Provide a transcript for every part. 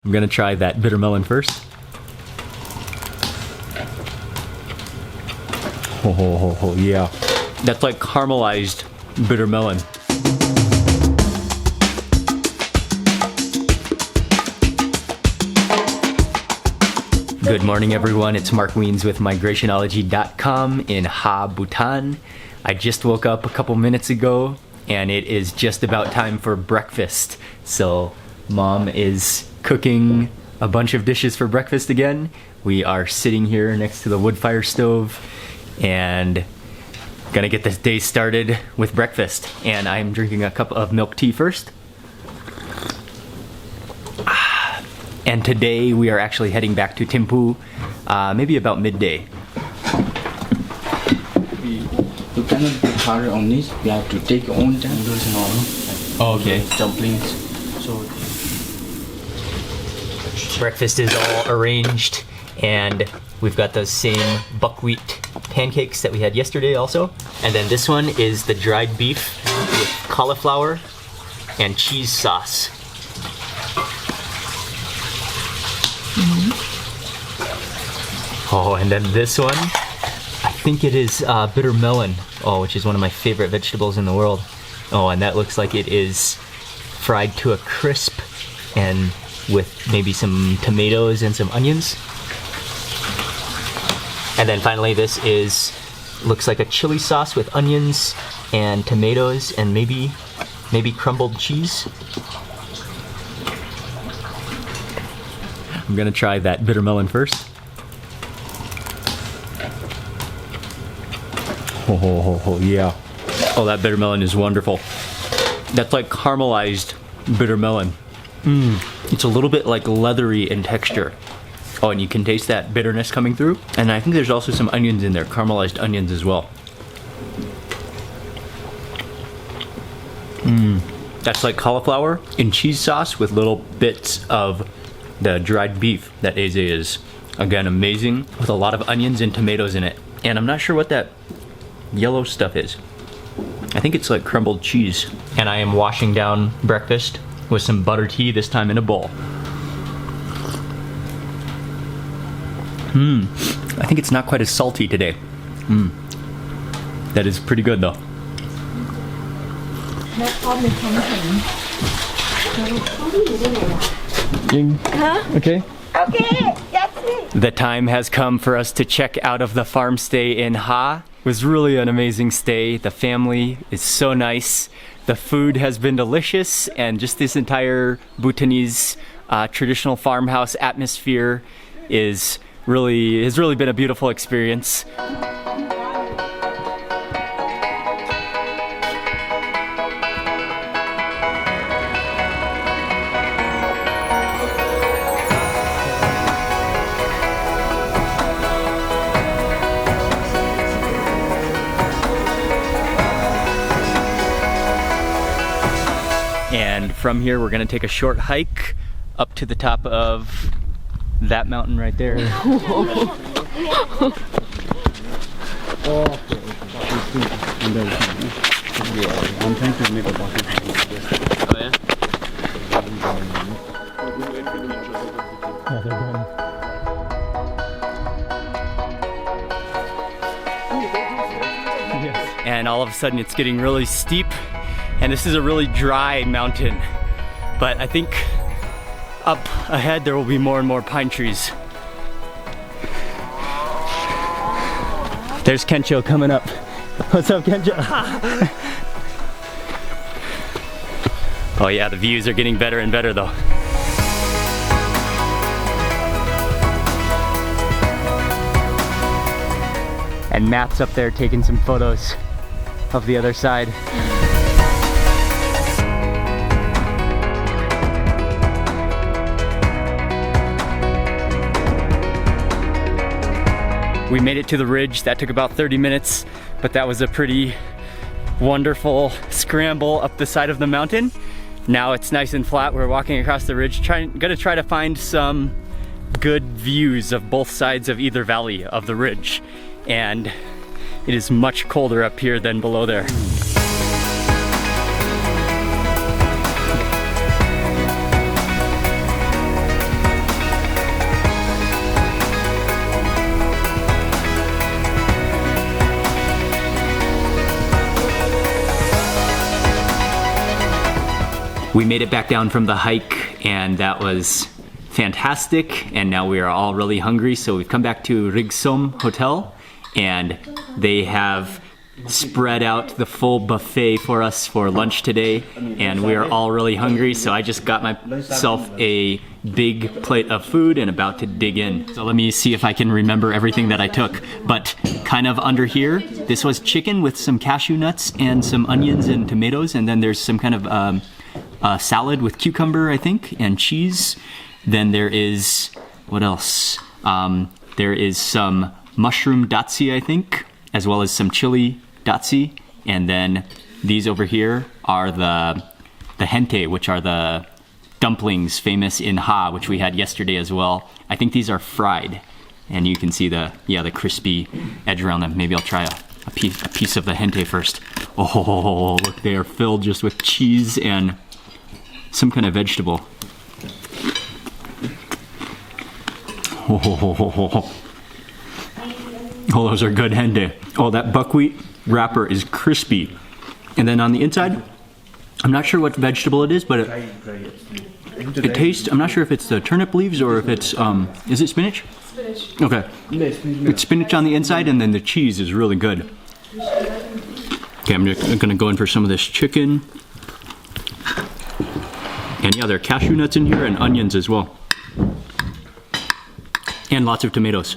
I'm gonna try that bitter melon first. Oh, yeah. That's like caramelized bitter melon. Good morning, everyone. It's Mark Wiens with migrationology.com in Haa, Bhutan. I just woke up a couple minutes ago and it is just about time for breakfast. So Mom is cooking a bunch of dishes for breakfast again. We are sitting here next to the wood fire stove and gonna get this day started with breakfast. And I'm drinking a cup of milk tea first. And today we are actually heading back to Thimphu, maybe about midday. You cannot put hard on this. You have to take your own time. Oh, okay. Dumplings. So Breakfast is all arranged, and we've got those same buckwheat pancakes that we had yesterday also. And then this one is the dried beef with cauliflower and cheese sauce. Oh, and then this one, I think it is bitter melon, which is one of my favorite vegetables in the world. Oh, and that looks like it is fried to a crisp and with maybe some tomatoes and some onions. And then finally this looks like a chili sauce with onions and tomatoes and maybe crumbled cheese. I'm gonna try that bitter melon first. Oh, yeah. Oh, that bitter melon is wonderful. That's like caramelized bitter melon. It's a little bit like leathery in texture. Oh, and you can taste that bitterness coming through. And I think there's also some onions in there, caramelized onions as well. That's like cauliflower in cheese sauce with little bits of the dried beef that Eze is, again, amazing, with a lot of onions and tomatoes in it. And I'm not sure what that yellow stuff is. I think it's like crumbled cheese. And I am washing down breakfast with some butter tea, this time in a bowl. I think it's not quite as salty today. That is pretty good though. Okay. Okay, that's it. The time has come for us to check out of the farm stay in Haa. It was really an amazing stay. The family is so nice. The food has been delicious, and just this entire Bhutanese traditional farmhouse atmosphere has really been a beautiful experience. And from here, we're gonna take a short hike up to the top of that mountain right there. I'm trying to make a bottle. Oh yeah? And all of a sudden it's getting really steep, and this is a really dry mountain, but I think up ahead there will be more and more pine trees. There's Kencho coming up. What's up, Kencho? Oh yeah, the views are getting better and better though. And Matt's up there taking some photos of the other side. We made it to the ridge. That took about 30 minutes, but that was a pretty wonderful scramble up the side of the mountain. Now it's nice and flat. We're walking across the ridge, gonna try to find some good views of both sides of either valley of the ridge. And it is much colder up here than below there. We made it back down from the hike, and that was fantastic. And now we are all really hungry, so we've come back to Risum Hotel, and they have spread out the full buffet for us for lunch today, and we are all really hungry, so I just got myself a big plate of food and about to dig in. So let me see if I can remember everything that I took. But kind of under here, this was chicken with some cashew nuts and some onions and tomatoes, and then there's some kind of salad with cucumber, I think, and cheese. Then there is, what else? There is some mushroom datsi, I think, as well as some chili datsi, and then these over here are the hente, which are the dumplings famous in Ha, which we had yesterday as well. I think these are fried, and you can see the crispy edge around them. Maybe I'll try a piece of the hente first. Oh, look, they are filled just with cheese and some kind of vegetable. Oh, those are good hente. Oh, that buckwheat wrapper is crispy. And then on the inside, I'm not sure what vegetable it is, but it tastes, I'm not sure if it's the turnip leaves or if it's, is it spinach? Spinach. Okay. It's spinach on the inside, and then the cheese is really good. Okay, I'm gonna go in for some of this chicken. And yeah, there are cashew nuts in here and onions as well. And lots of tomatoes.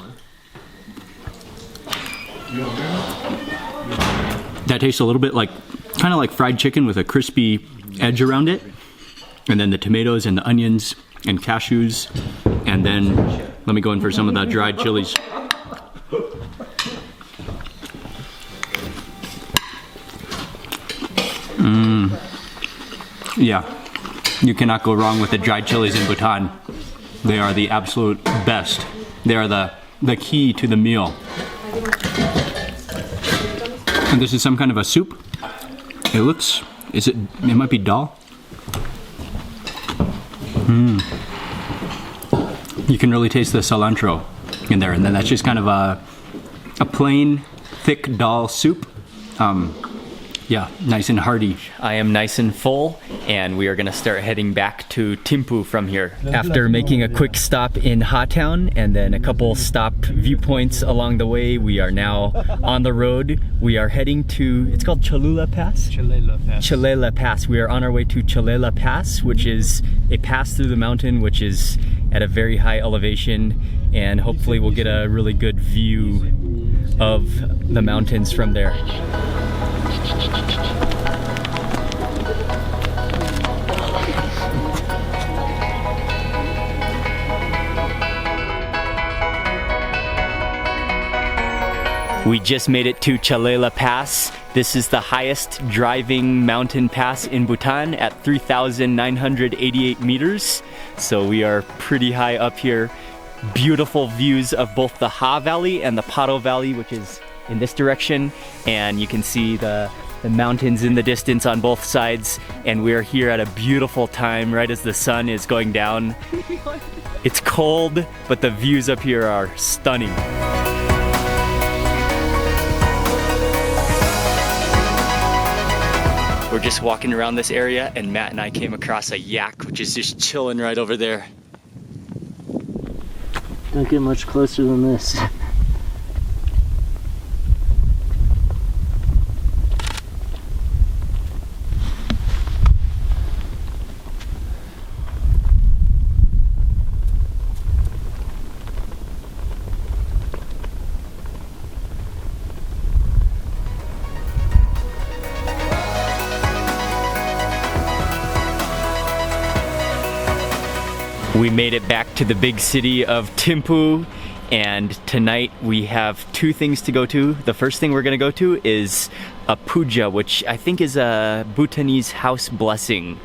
That tastes a little bit like, kind of like fried chicken with a crispy edge around it. And then the tomatoes and the onions and cashews. And then let me go in for some of the dried chilies. Yeah, you cannot go wrong with the dried chilies in Bhutan. They are the absolute best. They are the key to the meal. And this is some kind of a soup. It looks, it might be dal. You can really taste the cilantro in there, and then that's just kind of a plain, thick dal soup. Yeah, nice and hearty. I am nice and full, and we are gonna start heading back to Thimphu from here. After making a quick stop in Ha Town and then a couple stop viewpoints along the way, we are now on the road. We are heading to, it's called Chele La Pass? Chele La Pass. Chele La Pass. We are on our way to Chele La Pass, which is a pass through the mountain, which is at a very high elevation, and hopefully we'll get a really good view of the mountains from there. We just made it to Chele La Pass. This is the highest driving mountain pass in Bhutan at 3,988 meters. So we are pretty high up here. Beautiful views of both the Haa Valley and the Paro Valley, which is in this direction. And you can see the mountains in the distance on both sides. And we are here at a beautiful time right as the sun is going down. It's cold, but the views up here are stunning. We're just walking around this area, and Matt and I came across a yak, which is just chilling right over there. Don't get much closer than this. We made it back to the big city of Thimphu, and tonight we have two things to go to. The first thing we're gonna go to is a puja, which I think is a Bhutanese house blessing,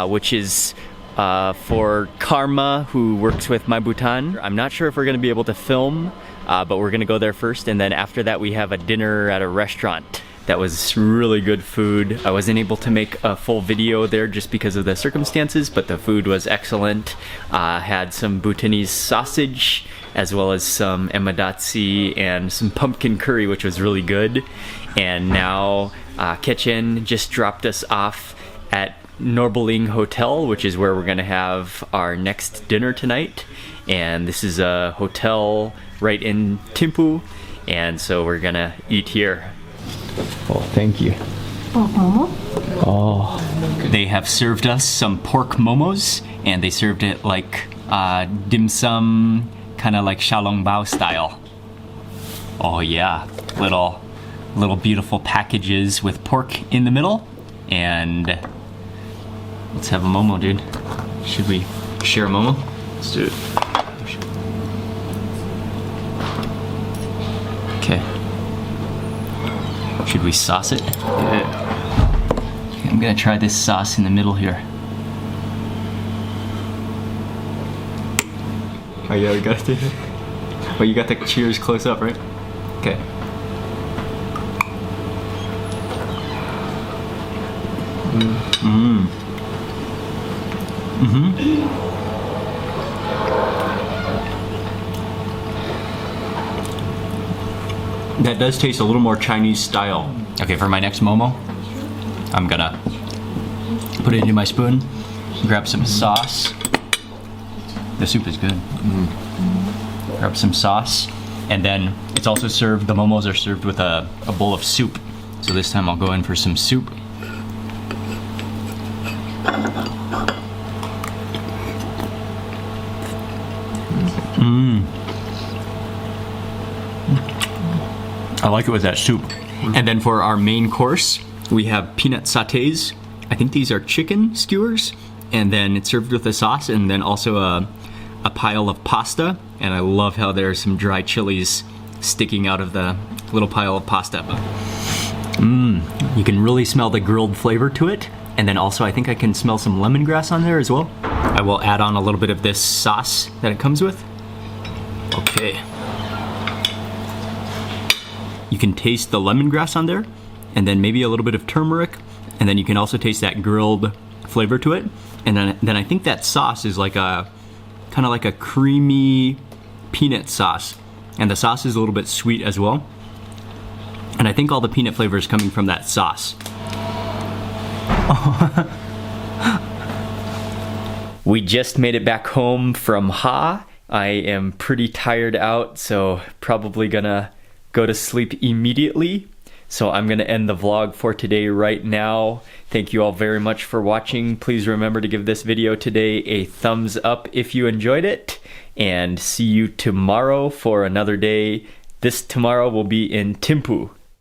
which is for Karma, who works with My Bhutan. I'm not sure if we're gonna be able to film, but we're gonna go there first, and then after that we have a dinner at a restaurant. That was really good food. I wasn't able to make a full video there just because of the circumstances, but the food was excellent. Had some Bhutanese sausage, as well as some emadatsi and some pumpkin curry, which was really good. And now Kechen just dropped us off at Norbuling Hotel, which is where we're gonna have our next dinner tonight. And this is a hotel right in Thimphu, and so we're gonna eat here. Oh, thank you. Oh, they have served us some pork momos, and they served it like dim sum, kind of like xiaolong bao style. Oh yeah, little beautiful packages with pork in the middle, and let's have a momo, dude. Should we share a momo? Let's do it. Okay. Should we sauce it? Yeah. Okay, I'm gonna try this sauce in the middle here. Oh yeah, we got it. Oh, you got the cheers close up, right? Okay. That does taste a little more Chinese style. Okay, for my next momo, I'm gonna put it into my spoon, grab some sauce. The soup is good. Grab some sauce, and then it's also served, the momos are served with a bowl of soup. So this time I'll go in for some soup. I like it with that soup. And then for our main course, we have peanut sautés. I think these are chicken skewers. And then it's served with a sauce, and then also a pile of pasta. And I love how there's some dry chilies sticking out of the little pile of pasta. You can really smell the grilled flavor to it. And then also I think I can smell some lemongrass on there as well. I will add on a little bit of this sauce that it comes with. Okay. You can taste the lemongrass on there, and then maybe a little bit of turmeric, and then you can also taste that grilled flavor to it. And then I think that sauce is like a kind of like a creamy peanut sauce, and the sauce is a little bit sweet as well. And I think all the peanut flavor is coming from that sauce. We just made it back home from Ha. I am pretty tired out, so probably gonna go to sleep immediately. So I'm gonna end the vlog for today right now. Thank you all very much for watching. Please remember to give this video today a thumbs up if you enjoyed it, and see you tomorrow for another day. This tomorrow will be in Thimphu.